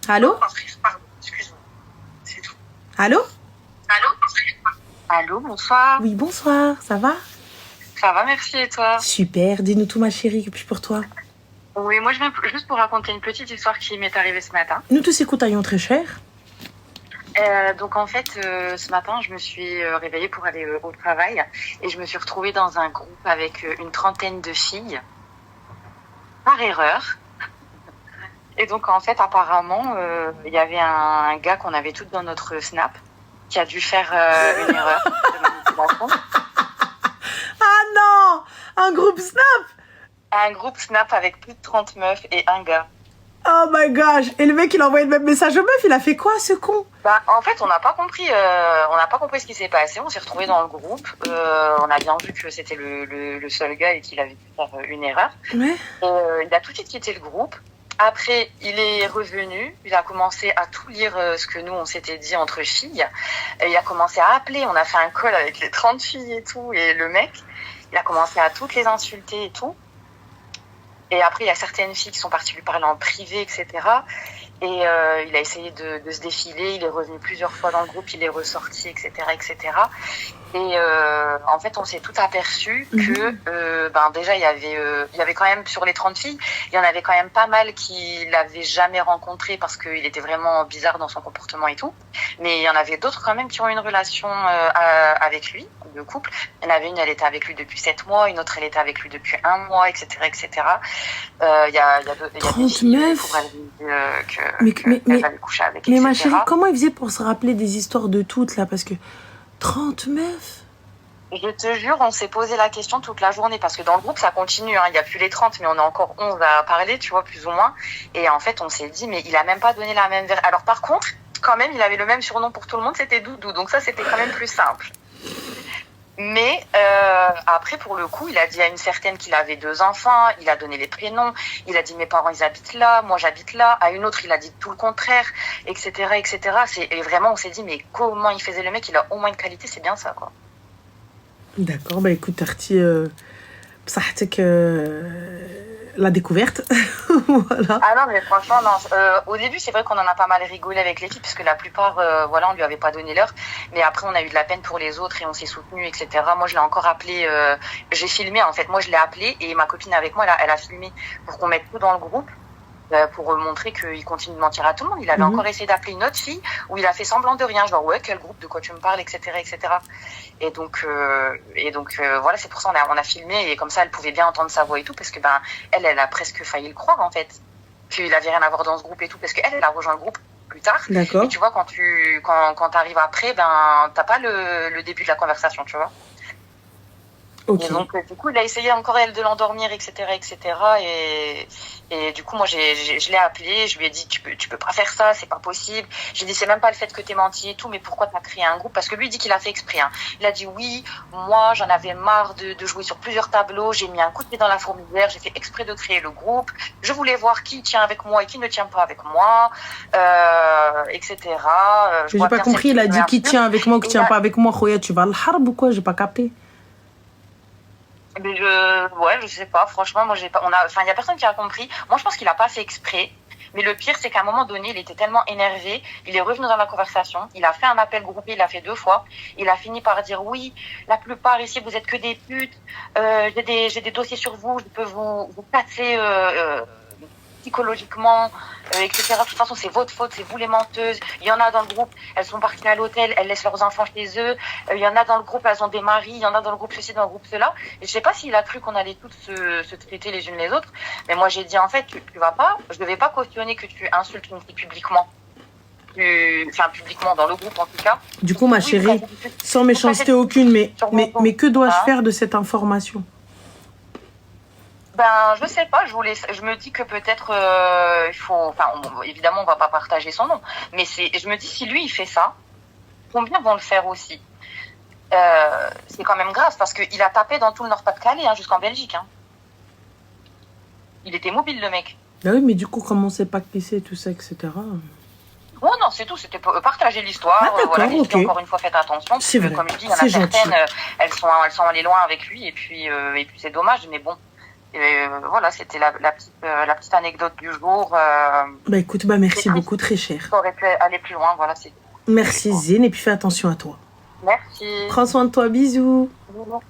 Allô? Pardon, excuse-moi. C'est tout. Allô? Allô? Allô, bonsoir. Oui, bonsoir, ça va? Ça va, merci, et toi? Super, dis-nous tout ma chérie, que puis pour toi? Oui, moi je viens juste pour raconter une petite histoire qui m'est arrivée ce matin. Nous tous écoutons très cher. Donc en fait, ce matin, je me suis réveillée pour aller au travail et je me suis retrouvée dans un groupe avec une trentaine de filles, par erreur. Et donc en fait, apparemment, il y avait un gars qu'on avait toutes dans notre Snap qui a dû faire une erreur de manipulation. Ah non! Un groupe Snap! Un groupe Snap avec plus de 30 meufs et un gars. Oh my gosh! Et le mec, il a envoyé le même message aux meufs, il a fait quoi, ce con? Bah, en fait, on n'a pas compris ce qui s'est passé. On s'est retrouvés dans le groupe. On a bien vu que c'était le seul gars et qu'il avait pu faire une erreur. Ouais. Il a tout de suite quitté le groupe. Après, il est revenu. Il a commencé à tout lire ce que nous, on s'était dit entre filles. Il a commencé à appeler. On a fait un call avec les 30 filles et tout. Et le mec, il a commencé à toutes les insulter et tout. Et après, il y a certaines filles qui sont parties lui parler en privé, etc. Et il a essayé de se défiler. Il est revenu plusieurs fois dans le groupe. Il est ressorti, etc., etc. Et en fait, on s'est tout aperçu que déjà, il y avait quand même, sur les 30 filles, il y en avait quand même pas mal qui l'avaient jamais rencontré parce qu'il était vraiment bizarre dans son comportement et tout. Mais il y en avait d'autres quand même qui ont une relation avec lui, de couple. Il y en avait une, elle était avec lui depuis 7 mois, une autre, elle était avec lui depuis 1 mois, etc., etc. Il y a des 30 filles meufs. pour elle qu'elle va lui coucher avec, Mais etc. ma chérie, comment il faisait pour se rappeler des histoires de toutes, là? Parce que 30 meufs? Je te jure, on s'est posé la question toute la journée parce que dans le groupe, ça continue. Hein. Il n'y a plus les 30, mais on est encore 11 à parler, tu vois, plus ou moins. Et en fait, on s'est dit, mais il a même pas donné la même version. Alors par contre, quand même, il avait le même surnom pour tout le monde, c'était Doudou. Donc ça, c'était quand même plus simple. Mais après, pour le coup, il a dit à une certaine qu'il avait 2 enfants, il a donné les prénoms, il a dit mes parents, ils habitent là, moi j'habite là. À une autre, il a dit tout le contraire, etc., etc. Et vraiment, on s'est dit, mais comment il faisait le mec? Il a au moins une qualité, c'est bien ça, quoi. D'accord, bah écoute, Arti, بصحتك la découverte. Voilà. Ah non, mais franchement, non. Au début, c'est vrai qu'on en a pas mal rigolé avec les filles, parce que la plupart, on lui avait pas donné l'heure. Mais après, on a eu de la peine pour les autres et on s'est soutenus, etc. Moi, je l'ai encore appelé, j'ai filmé, en fait. Moi, je l'ai appelé et ma copine avec moi, elle a filmé pour qu'on mette tout dans le groupe. Pour montrer qu'il continue de mentir à tout le monde. Il avait encore essayé d'appeler une autre fille où il a fait semblant de rien, genre ouais, quel groupe, de quoi tu me parles, etc., etc. Et donc voilà, c'est pour ça on a filmé et comme ça elle pouvait bien entendre sa voix et tout parce que elle a presque failli le croire en fait qu'il avait rien à voir dans ce groupe et tout parce qu'elle a rejoint le groupe plus tard. D'accord. Et tu vois quand t'arrives après, t'as pas le début de la conversation, tu vois. Okay. Et donc, du coup, il a essayé encore, elle, de l'endormir, etc., etc. Et du coup, moi, je l'ai appelé, je lui ai dit, tu peux pas faire ça, c'est pas possible. J'ai dit, c'est même pas le fait que t'aies menti et tout, mais pourquoi t'as créé un groupe? Parce que lui, il dit qu'il a fait exprès, hein. Il a dit, oui, moi, j'en avais marre de jouer sur plusieurs tableaux, j'ai mis un coup de pied dans la fourmilière, j'ai fait exprès de créer le groupe, je voulais voir qui tient avec moi et qui ne tient pas avec moi, etc. J'ai pas compris, il a dit qui tient avec moi ou qui tient pas avec moi, Khoya, tu vas le harb ou quoi? J'ai pas capté. Mais je sais pas, franchement, moi il y a personne qui a compris. Moi je pense qu'il a pas fait exprès. Mais le pire, c'est qu'à un moment donné, il était tellement énervé, il est revenu dans la conversation, il a fait un appel groupé, il l'a fait 2 fois, il a fini par dire oui, la plupart ici vous êtes que des putes, j'ai des dossiers sur vous, je peux vous casser psychologiquement, etc. De toute façon, c'est votre faute, c'est vous les menteuses. Il y en a dans le groupe, elles sont parties à l'hôtel, elles laissent leurs enfants chez eux. Il y en a dans le groupe, elles ont des maris. Il y en a dans le groupe ceci, dans le groupe cela. Et je sais pas s'il a cru qu'on allait toutes se traiter les unes les autres. Mais moi, j'ai dit, en fait, tu vas pas, je ne vais pas cautionner que tu insultes une fille publiquement. Publiquement, dans le groupe en tout cas. Du coup, ma chérie, sans méchanceté aucune, mais que dois-je faire de cette information? Je sais pas, je me dis que peut-être évidemment on va pas partager son nom, mais je me dis si lui il fait ça, combien vont le faire aussi? C'est quand même grave parce qu'il a tapé dans tout le Nord-Pas-de-Calais, hein, jusqu'en Belgique. Hein. Il était mobile le mec. Bah oui, mais du coup, comme on sait pas qui c'est, tout ça, etc. Oh non, c'est tout, c'était pour partager l'histoire. Voilà, les filles, encore une fois, faites attention. C'est vrai. Comme je dis, il y en a certaines, elles sont allées loin avec lui et puis c'est dommage, mais bon. Voilà, c'était la petite anecdote du jour. Bah écoute, bah merci beaucoup, très cher. Ça aurait pu aller plus loin, voilà. Merci Zine, et puis fais attention à toi. Merci. Prends soin de toi, bisous. Bisous.